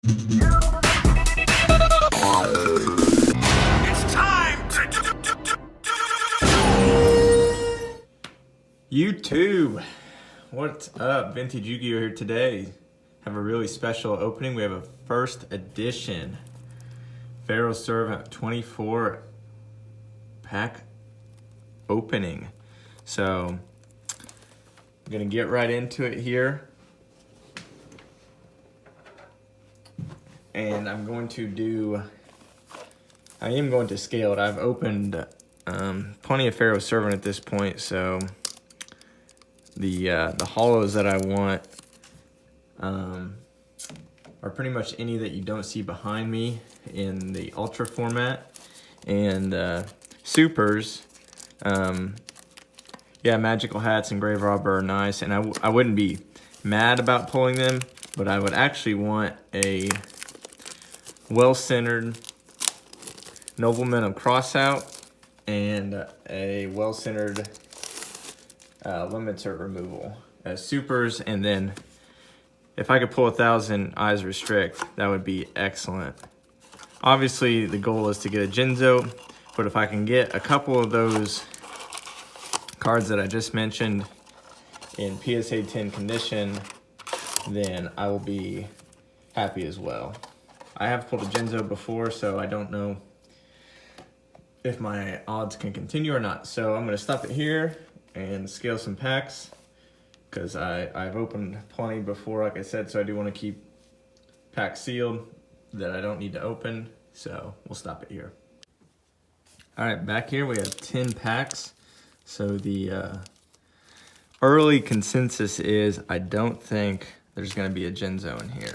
It's time to YouTube, what's up? Vintage Yugioh here today. Have a really special opening. We have a first edition Pharaoh Servant 24 pack opening. So I'm gonna get right into it here. And I am going to scale it. I've opened plenty of Pharaoh Servant at this point, so the hollows that I want are pretty much any that you don't see behind me in the ultra format. And supers, yeah, magical hats and grave robber are nice, and I wouldn't be mad about pulling them, but I would actually want a well-centered nobleman of crossout and a well-centered limiter removal as supers. And then if I could pull 1,000 eyes restrict, that would be excellent. Obviously the goal is to get a Yugioh, but if I can get a couple of those cards that I just mentioned in PSA 10 condition, then I will be happy as well. I have pulled a Yugioh before, so I don't know if my odds can continue or not. So I'm gonna stop it here and scale some packs, because I've opened plenty before, like I said, so I do want to keep packs sealed that I don't need to open, so we'll stop it here. All right, back here we have 10 packs. So the early consensus is I don't think there's gonna be a Yugioh in here.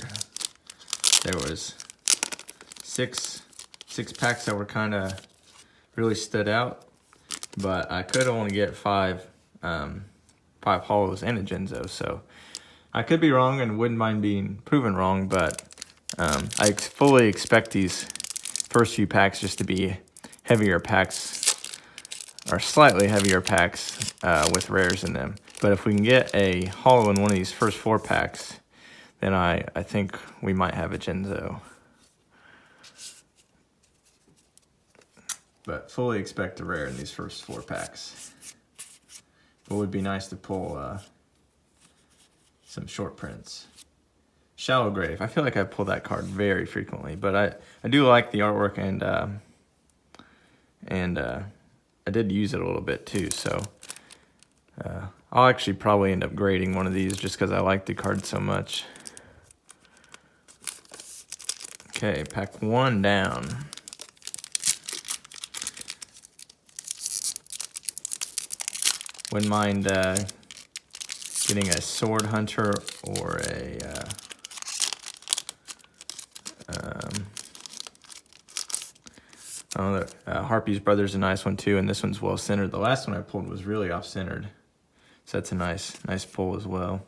There was six packs that were kind of really stood out, but I could only get five hollows and a Yugioh, so I could be wrong and wouldn't mind being proven wrong, but I fully expect these first few packs just to be heavier packs, or slightly heavier packs with rares in them. But if we can get a hollow in one of these first 4 packs, then I think we might have a Yugioh. But fully expect a rare in these first 4 packs. It would be nice to pull some short prints. Shallow Grave. I feel like I pull that card very frequently, but I do like the artwork, and I did use it a little bit too. So I'll actually probably end up grading one of these just because I like the card so much. Okay, pack 1 down. Wouldn't mind getting a Sword Hunter or a Harpy's Brother's a nice one too, and this one's well centered. The last one I pulled was really off centered, so that's a nice pull as well.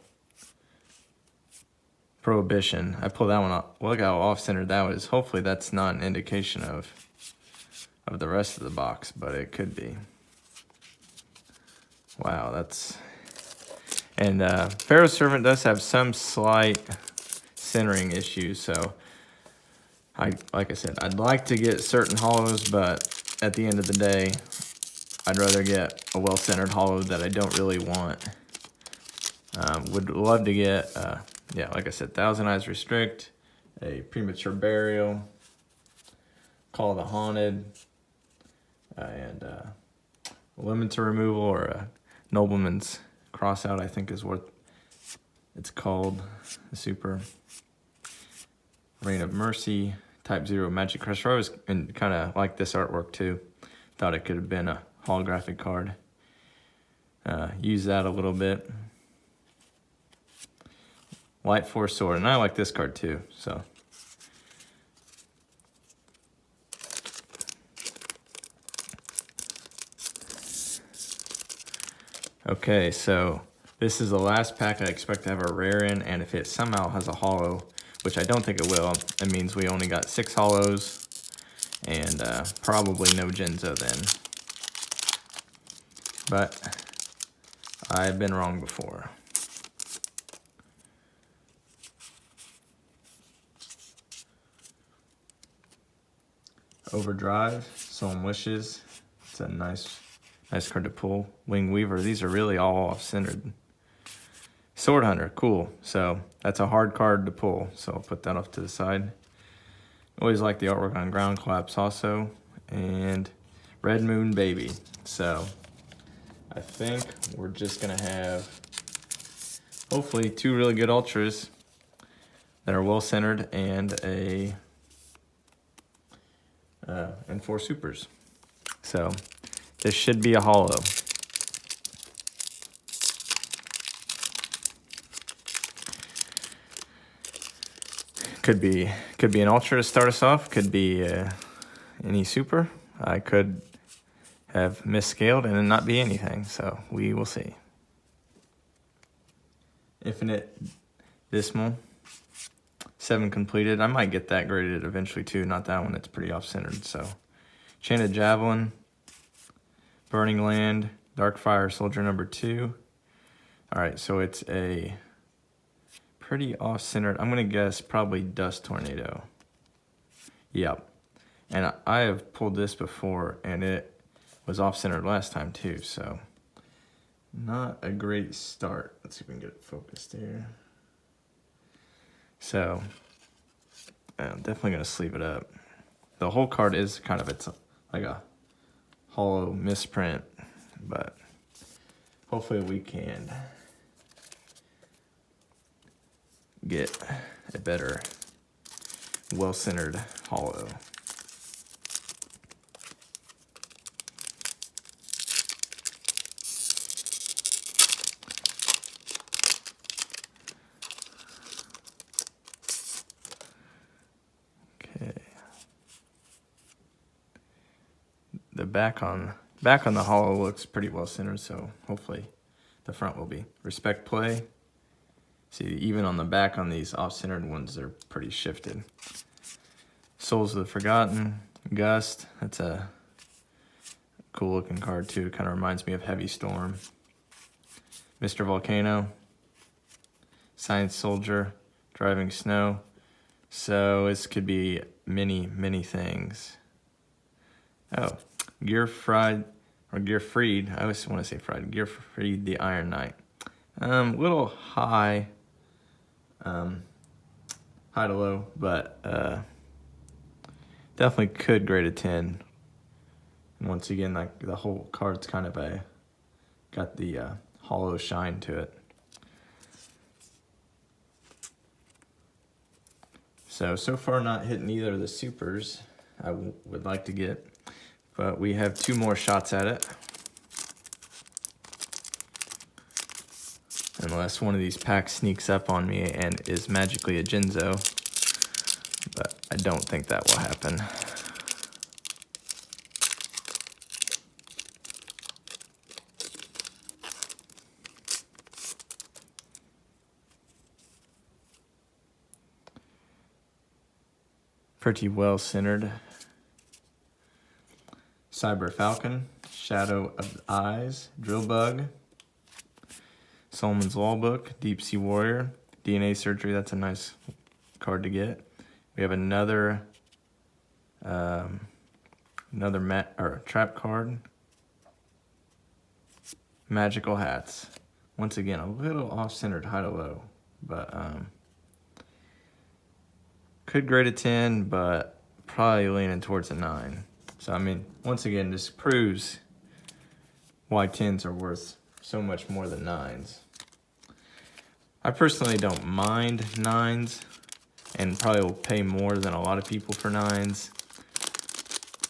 Prohibition, I pulled that one off. Look how off centered that was. Hopefully that's not an indication of the rest of the box, but it could be. Wow, that's... And Pharaoh Servant does have some slight centering issues, so like I said, I'd like to get certain hollows, but at the end of the day, I'd rather get a well-centered hollow that I don't really want. Would love to get, yeah, like I said, 1,000 Eyes Restrict, a Premature Burial, Call of the Haunted, and Limiter Removal, or a Nobleman's Crossout, I think is what it's called. The super. Reign of Mercy, Type 0 Magic Crusher. I always kind of like this artwork too. Thought it could have been a holographic card. Use that a little bit. Light Force Sword, and I like this card too, so. Okay, so this is the last pack I expect to have a rare in, and if it somehow has a hollow, which I don't think it will, it means we only got 6 hollows, and probably no Yugioh then. But I've been wrong before. Overdrive, Solemn Wishes. It's a nice card to pull. Wing Weaver, these are really all off-centered. Sword Hunter, cool. So that's a hard card to pull, so I'll put that off to the side. Always like the artwork on Ground Collapse also. And Red Moon Baby. So I think we're just gonna have hopefully 2 really good ultras that are well centered and and 4 supers. So this should be a holo. Could be an ultra to start us off. Could be any super. I could have misscaled and it not be anything. So we will see. Infinite Dismal. 7 completed. I might get that graded eventually too. Not that one. It's pretty off-centered. So Enchanted Javelin. Burning Land. Darkfire Soldier number 2. All right, so it's a pretty off-centered. I'm going to guess probably Dust Tornado. Yep. And I have pulled this before, and it was off-centered last time too, so not a great start. Let's see if we can get it focused here. So I'm definitely going to sleeve it up. The whole card is kind of, it's like a hollow misprint, but hopefully we can get a better, well-centered hollow. Okay. The back on the hollow looks pretty well centered, so hopefully the front will be. Respect Play. See, even on the back on these off-centered ones, they're pretty shifted. Souls of the Forgotten, Gust. That's a cool looking card too. Kind of reminds me of Heavy Storm. Mr. Volcano, Science Soldier, Driving Snow. So this could be many, many things. Oh, Gear Freed. I always want to say Fried. Gear Freed the Iron Knight. Little high. High to low, but definitely could grade a 10. And once again, like the whole card's kind of got the hollow shine to it. So far not hitting either of the supers I would like to get, but we have 2 more shots at it. Unless one of these packs sneaks up on me and is magically a Jinzo, but I don't think that will happen. Pretty well centered. Cyber Falcon, Shadow of the Eyes, Drill Bug, Solomon's Law Book, Deep Sea Warrior, DNA Surgery. That's a nice card to get. We have another trap card. Magical Hats. Once again, a little off-centered, high to low, but could grade a 10, but probably leaning towards a 9. So I mean, once again, this proves why 10s are worth so much more than 9s. I personally don't mind 9s, and probably will pay more than a lot of people for 9s,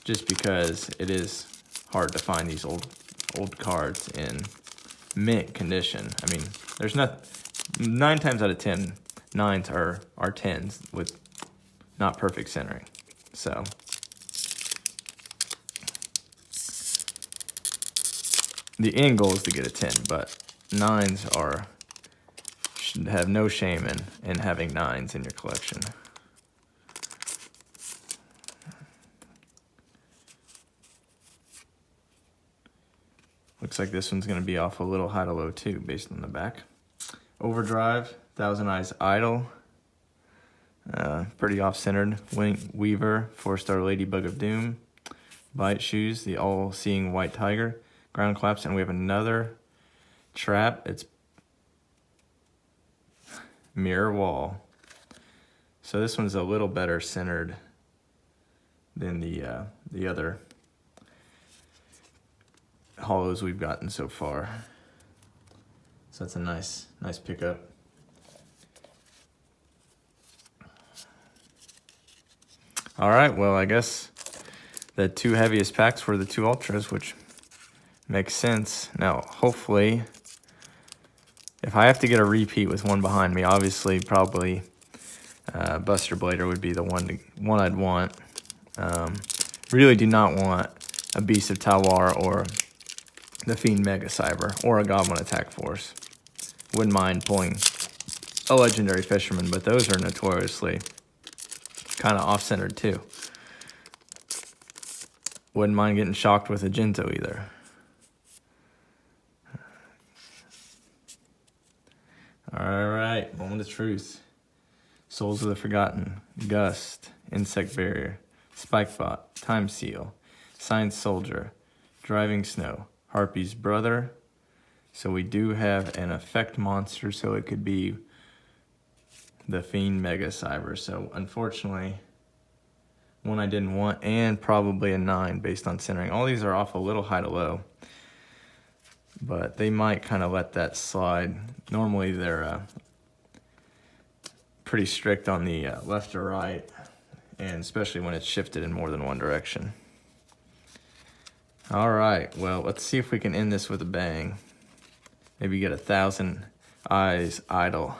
just because it is hard to find these old cards in mint condition. I mean, there's 9 times out of 10, 9s are 10s with not perfect centering. So the end goal is to get a 10, but 9s should have no shame in having 9s in your collection. Looks like this one's going to be off a little high to low too, based on the back. Overdrive, Thousand Eyes Idol. pretty off-centered. Weaver, 4-star Ladybug of Doom. Bite Shoes, the all-seeing white tiger. Ground Collapse, and we have another trap. It's Mirror Wall. So this one's a little better centered than the other hollows we've gotten so far. So that's a nice pickup. All right, well, I guess the 2 heaviest packs were the 2 ultras, which makes sense. Now, hopefully, if I have to get a repeat with one behind me, obviously, probably Buster Blader would be the one I'd want. Really do not want a Beast of Talwar or the Fiend Mega Cyber or a Goblin Attack Force. Wouldn't mind pulling a Legendary Fisherman, but those are notoriously kind of off-centered too. Wouldn't mind getting shocked with a Jinzo either. Alright, Moment of Truth. Souls of the Forgotten, Gust, Insect Barrier, Spikebot, Time Seal, Science Soldier, Driving Snow, Harpy's Brother. So we do have an effect monster, so it could be the Fiend Mega Cyber. So unfortunately, one I didn't want, and probably a 9 based on centering. All these are off a little high to low, but they might kind of let that slide. Normally they're pretty strict on the left or right, and especially when it's shifted in more than one direction. All right, well, let's see if we can end this with a bang. Maybe get 1,000 eyes idle.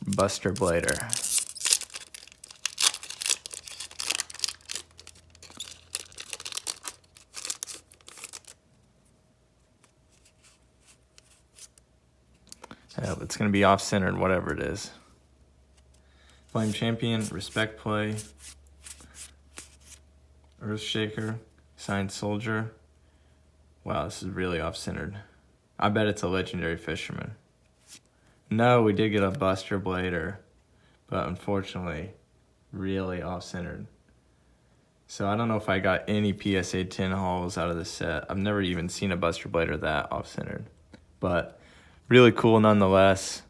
Buster Blader. It's going to be off-centered, whatever it is. Flame Champion, Respect Play, Earthshaker, Science Soldier. Wow, this is really off-centered. I bet it's a Legendary Fisherman. No, we did get a Buster Blader, but unfortunately, really off-centered. So I don't know if I got any PSA 10 hauls out of this set. I've never even seen a Buster Blader that off-centered, but really cool nonetheless.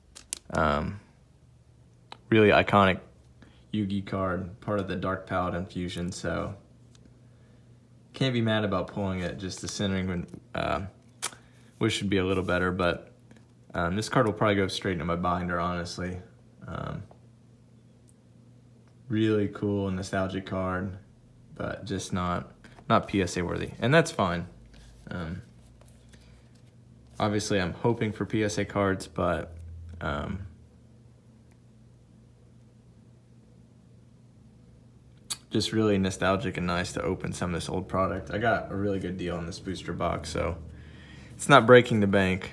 Really iconic Yugi card, part of the Dark Paladin fusion, so can't be mad about pulling it. Just the centering wish should be a little better, but this card will probably go straight into my binder, honestly. Really cool, nostalgic card, but just not PSA worthy, and that's fine. Obviously, I'm hoping for PSA cards, but just really nostalgic and nice to open some of this old product. I got a really good deal on this booster box, so it's not breaking the bank.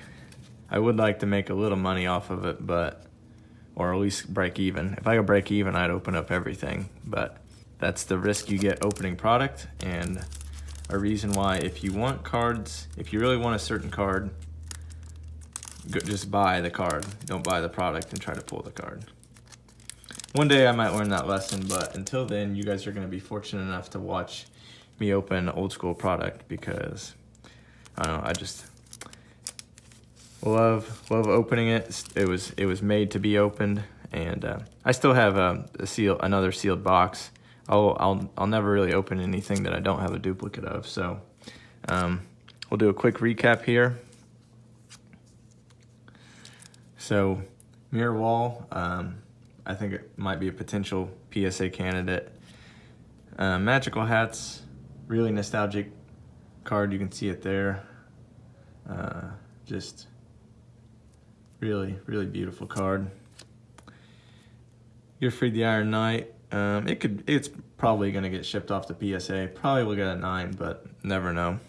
I would like to make a little money off of it, but or at least break even. If I could break even, I'd open up everything, but that's the risk you get opening product, and a reason why if you want cards, if you really want a certain card, just buy the card. Don't buy the product and try to pull the card. One day I might learn that lesson, but until then, you guys are going to be fortunate enough to watch me open old school product, because I don't know, I just love opening it. It was made to be opened, and I still have another sealed box. I'll never really open anything that I don't have a duplicate of. So we'll do a quick recap here. So Mirror Wall, I think it might be a potential PSA candidate. Magical Hats, really nostalgic card. You can see it there. Just really beautiful card. Gearfried the Iron Knight. It's probably gonna get shipped off to PSA. Probably will get a 9, but never know.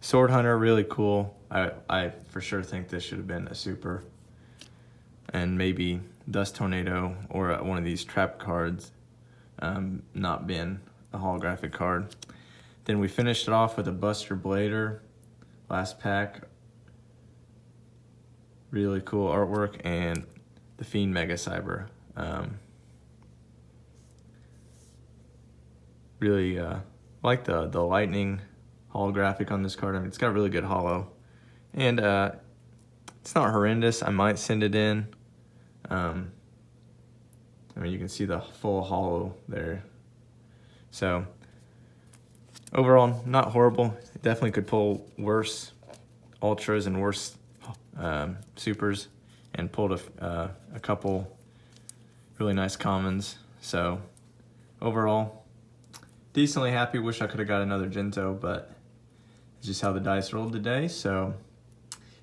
Sword Hunter, really cool. I for sure think this should have been a super. And maybe Dust Tornado or one of these trap cards not been a holographic card. Then we finished it off with a Buster Blader, last pack. Really cool artwork, and the Fiend Mega Cyber. Really like the lightning holographic on this card. I mean, it's got really good holo, and it's not horrendous. I might send it in. I mean, you can see the full holo there. So overall, not horrible. It definitely could pull worse ultras and worse supers, and pulled a couple really nice commons. So overall, decently happy. Wish I could have got another Jinzo, but it's just how the dice rolled today. So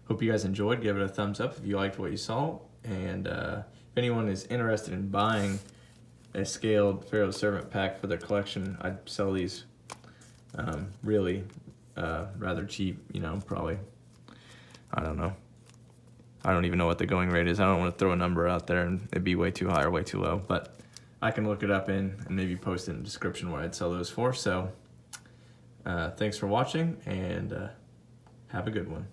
hope you guys enjoyed. Give it a thumbs up if you liked what you saw. And if anyone is interested in buying a scaled Pharaoh Servant pack for their collection, I'd sell these really rather cheap, you know, probably, I don't know. I don't even know what the going rate is. I don't want to throw a number out there and it'd be way too high or way too low, but I can look it up and maybe post it in the description where I'd sell those for. So thanks for watching, and have a good one.